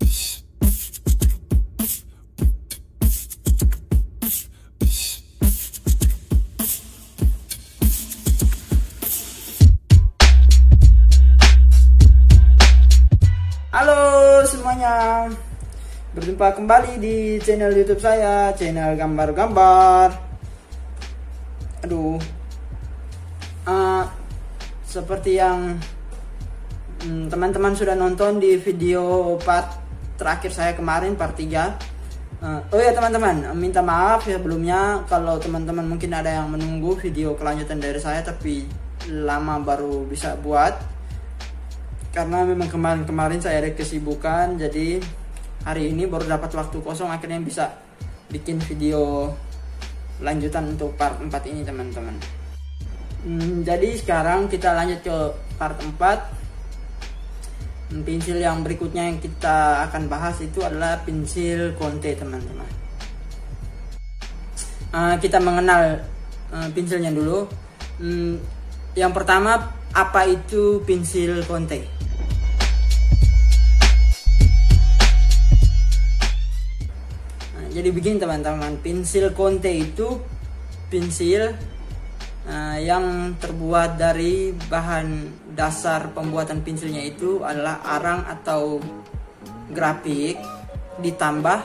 Halo semuanya, berjumpa kembali di channel YouTube saya, channel gambar-gambar. Seperti yang teman-teman sudah nonton di video part terakhir saya kemarin, part 3. Oh ya teman-teman, minta maaf ya sebelumnya kalau teman-teman mungkin ada yang menunggu video kelanjutan dari saya tapi lama baru bisa buat. Karena memang kemarin saya ada kesibukan, jadi hari ini baru dapat waktu kosong, akhirnya bisa bikin video lanjutan untuk part 4 ini teman-teman. Jadi sekarang kita lanjut ke part 4. Pensil yang berikutnya yang kita akan bahas itu adalah pensil Conte teman-teman. Kita mengenal pensilnya dulu. Yang pertama, apa itu pensil Conte? Jadi begini teman-teman, pensil Conte itu pensil yang terbuat dari bahan dasar pembuatan pensilnya itu adalah arang atau grafik ditambah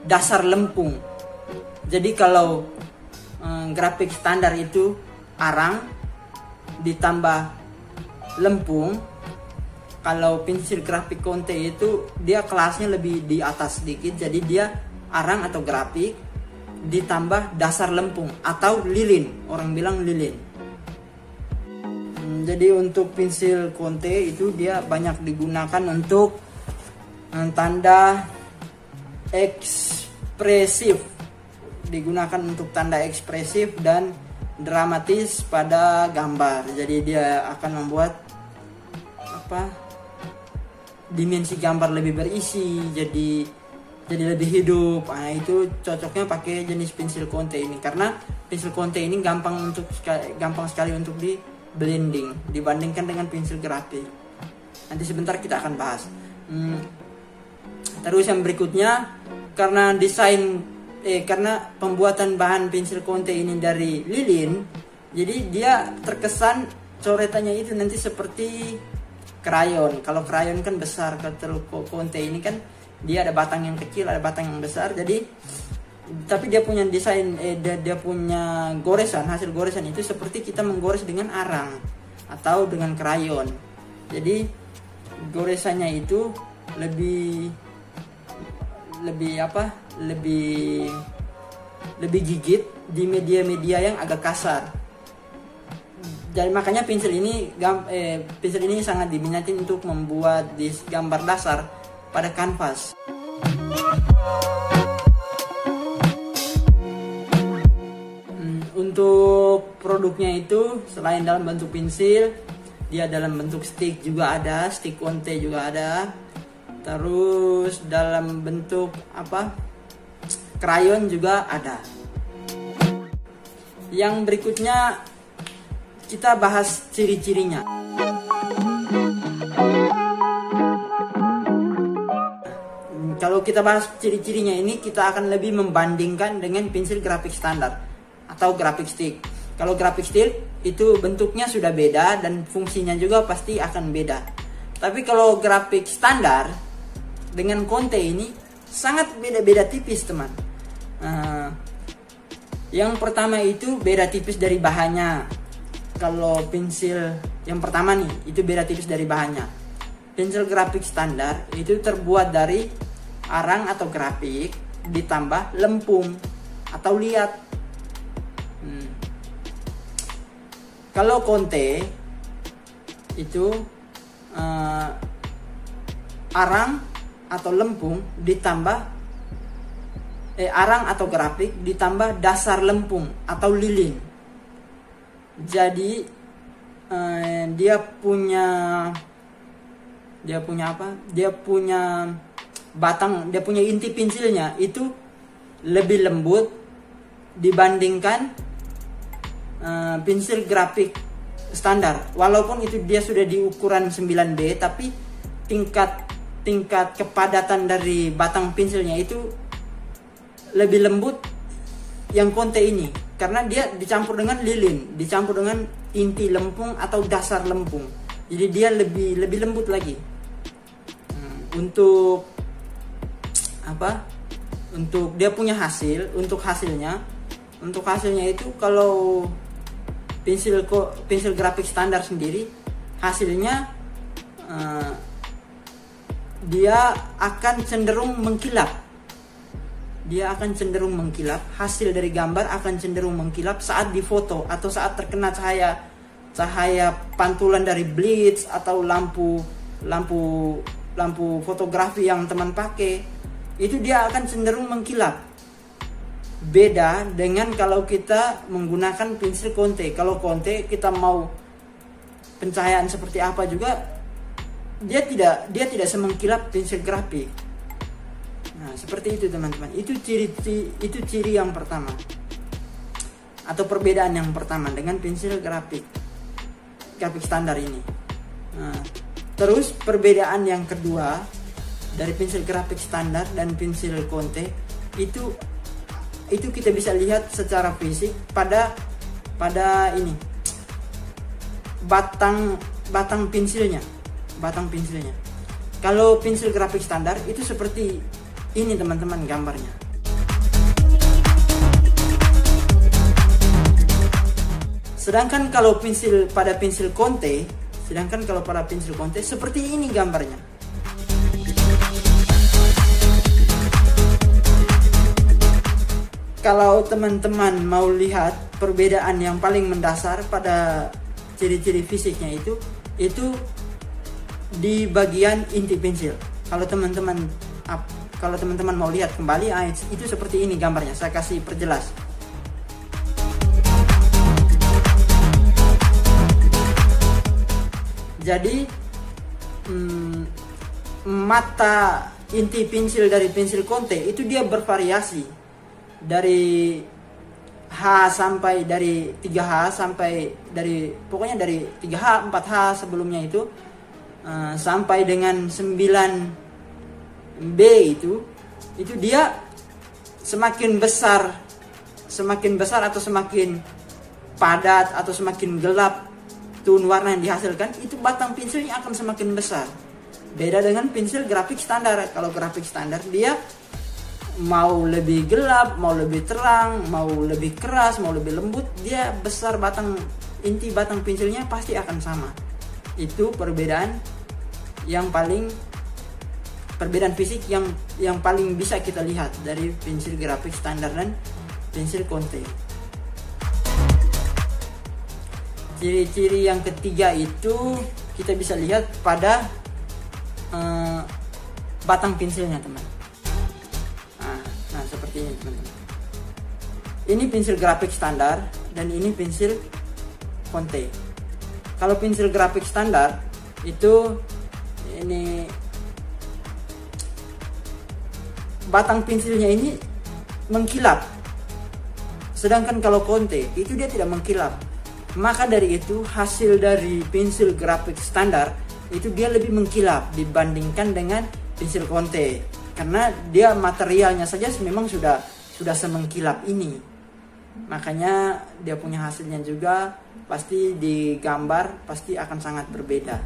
dasar lempung. Jadi kalau grafik standar itu arang ditambah lempung, kalau pensil grafik Conte itu dia kelasnya lebih di atas sedikit, jadi dia arang atau grafik ditambah dasar lempung atau lilin, orang bilang lilin. Jadi untuk pensil Conte itu dia banyak digunakan untuk tanda ekspresif, digunakan untuk tanda ekspresif dan dramatis pada gambar. Jadi dia akan membuat dimensi gambar lebih berisi, jadi lebih hidup. Itu cocoknya pakai jenis pensil Conte ini, karena pensil Conte ini gampang sekali untuk di blending dibandingkan dengan pensil grafik. Nanti sebentar kita akan bahas. Terus yang berikutnya, karena karena pembuatan bahan pensil Conte ini dari lilin, jadi dia terkesan coretannya itu nanti seperti krayon. Kalau krayon kan besar, kalau Conte ini kan dia ada batang yang kecil, ada batang yang besar. Jadi tapi dia punya desain, dia punya goresan, hasil goresan itu seperti kita menggores dengan arang atau dengan krayon. Jadi goresannya itu lebih gigit di media-media yang agak kasar. Jadi makanya pensil ini sangat diminati untuk membuat gambar dasar pada kanvas. Untuk produknya itu selain dalam bentuk pensil, dia dalam bentuk stick juga ada, stick Conte juga ada. Terus dalam bentuk krayon juga ada. Yang berikutnya kita bahas ciri-cirinya. Kalau kita bahas ciri-cirinya ini, kita akan lebih membandingkan dengan pensil grafik standar atau grafik stick. Kalau grafik stick itu bentuknya sudah beda dan fungsinya juga pasti akan beda. Tapi kalau grafik standar dengan Conte ini sangat beda-beda tipis teman. Yang pertama itu beda tipis dari bahannya. Kalau pensil yang pertama nih, itu beda tipis dari bahannya. Pensil grafik standar itu terbuat dari arang atau grafik ditambah lempung atau liat. Kalau Conte itu arang atau lempung ditambah arang atau grafik ditambah dasar lempung atau lilin. Jadi dia punya batang, dia punya inti pensilnya itu lebih lembut dibandingkan pensil grafik standar. Walaupun itu dia sudah di ukuran 9B, tapi tingkat tingkat kepadatan dari batang pensilnya itu lebih lembut yang Conte ini, karena dia dicampur dengan lilin, dicampur dengan inti lempung atau dasar lempung, jadi dia lebih lembut lagi. Untuk apa? Untuk dia punya hasil, untuk hasilnya itu kalau pensil grafik standar sendiri hasilnya dia akan cenderung mengkilap. Hasil dari gambar akan cenderung mengkilap saat difoto atau saat terkena cahaya pantulan dari blitz atau lampu fotografi yang teman pakai. Itu dia akan cenderung mengkilap. Beda dengan kalau kita menggunakan pensil Conte. Kalau Conte kita mau pencahayaan seperti apa juga, dia tidak semengkilap pensil grafik. Nah, seperti itu teman-teman. Itu ciri yang pertama atau perbedaan yang pertama dengan pensil grafik standar ini. Nah, terus perbedaan yang kedua dari pensil grafik standar dan pensil Conte itu kita bisa lihat secara fisik pada ini batang pensilnya. Kalau pensil grafik standar itu seperti ini teman-teman gambarnya. Sedangkan kalau pada pensil Conte seperti ini gambarnya. Kalau teman-teman mau lihat perbedaan yang paling mendasar pada ciri-ciri fisiknya itu di bagian inti pensil. Kalau teman-teman mau lihat kembali, itu seperti ini gambarnya. Saya kasih perjelas. Jadi mata inti pensil dari pensil Conte itu dia bervariasi dari H sampai dari 3H sampai pokoknya dari 3H 4H sebelumnya itu sampai dengan 9B itu dia semakin besar atau semakin padat atau semakin gelap tone warna yang dihasilkan, itu batang pensilnya akan semakin besar. Beda dengan pensil grafik standar. Kalau grafik standar dia mau lebih gelap, mau lebih terang, mau lebih keras, mau lebih lembut, dia besar inti batang pensilnya pasti akan sama. Itu perbedaan fisik yang paling bisa kita lihat dari pensil grafik standar dan pensil Conte. Ciri-ciri yang ketiga itu kita bisa lihat pada batang pensilnya teman. Nah seperti ini teman-teman. Ini pensil grafik standar dan ini pensil Conte. Kalau pensil grafik standar itu ini batang pensilnya ini mengkilap. Sedangkan kalau Conte itu dia tidak mengkilap. Maka dari itu hasil dari pensil grafik standar itu dia lebih mengkilap dibandingkan dengan pensil Conte, karena dia materialnya saja memang sudah semengkilap ini. Makanya dia punya hasilnya juga pasti di gambar pasti akan sangat berbeda.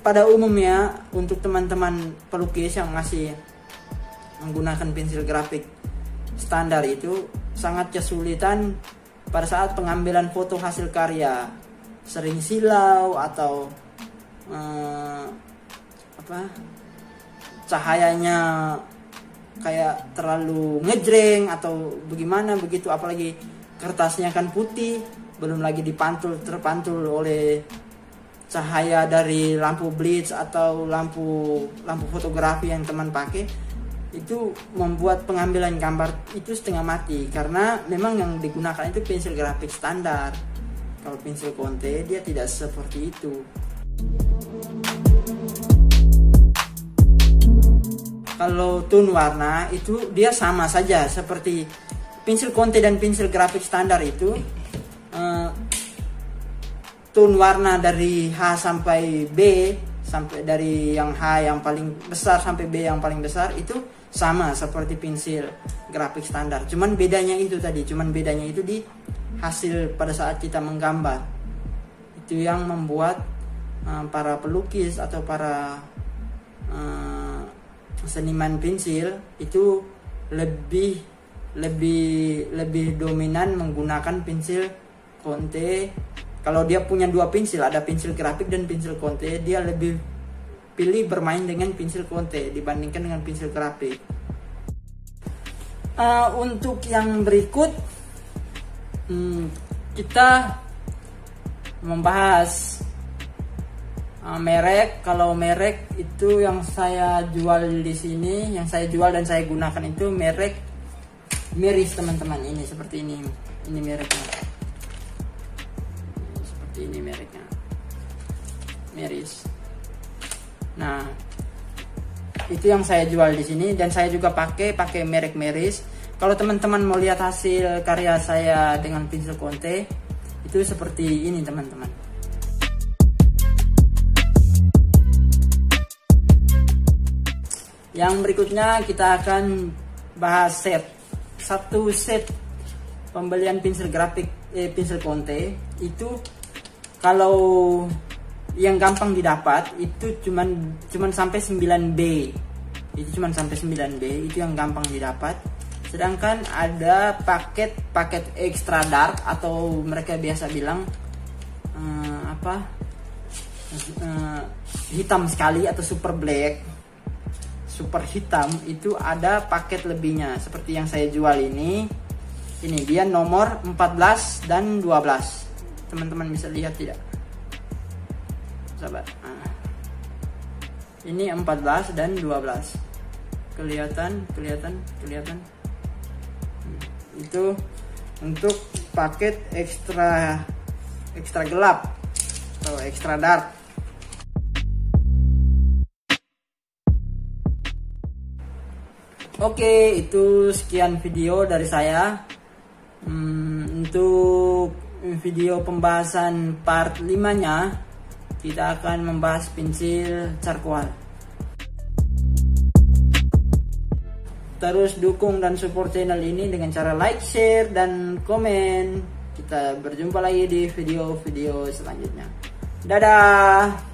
Pada umumnya untuk teman-teman pelukis yang masih menggunakan pensil grafik standar itu sangat kesulitan pada saat pengambilan foto hasil karya, sering silau atau cahayanya kayak terlalu ngejreng atau bagaimana begitu, apalagi kertasnya kan putih, belum lagi terpantul oleh cahaya dari lampu blitz atau lampu fotografi yang teman pakai. Itu membuat pengambilan gambar itu setengah mati, karena memang yang digunakan itu pensil grafik standar. Kalau pensil Conte dia tidak seperti itu. Kalau tone warna itu dia sama saja seperti pensil Conte dan pensil grafik standar itu. Tone warna dari H sampai B sampai dari yang H yang paling besar sampai B yang paling besar itu sama seperti pensil grafik standar. Cuman bedanya itu di hasil pada saat kita menggambar. Itu yang membuat para pelukis atau para seniman pensil itu lebih dominan menggunakan pensil Conte. Kalau dia punya dua pensil, ada pensil grafik dan pensil Conte, dia lebih pilih bermain dengan pensil Conte dibandingkan dengan pensil grafik. Untuk yang berikut kita membahas merek. Kalau merek itu yang saya jual di sini, yang saya jual dan saya gunakan itu merek Meris, teman-teman. Ini seperti ini mereknya. Ini mereknya Meris. Nah, itu yang saya jual di sini dan saya juga pakai merek Meris. Kalau teman-teman mau lihat hasil karya saya dengan pensil Conte, itu seperti ini, teman-teman. Yang berikutnya kita akan bahas satu set pembelian pensil grafik pensil Conte itu. Kalau yang gampang didapat itu cuman sampai 9B. Itu cuman sampai 9B, itu yang gampang didapat. Sedangkan ada paket extra dark atau mereka biasa bilang hitam sekali atau super black, super hitam, itu ada paket lebihnya seperti yang saya jual ini. Ini dia nomor 14 dan 12. Teman-teman bisa lihat tidak? Sahabat. Ini 14 dan 12. Kelihatan. Itu untuk paket ekstra gelap atau ekstra dark. Oke, itu sekian video dari saya. Untuk video pembahasan part 5-nya kita akan membahas pensil charcoal. Terus dukung dan support channel ini dengan cara like, share, dan komen. Kita berjumpa lagi di video-video selanjutnya. Dadah.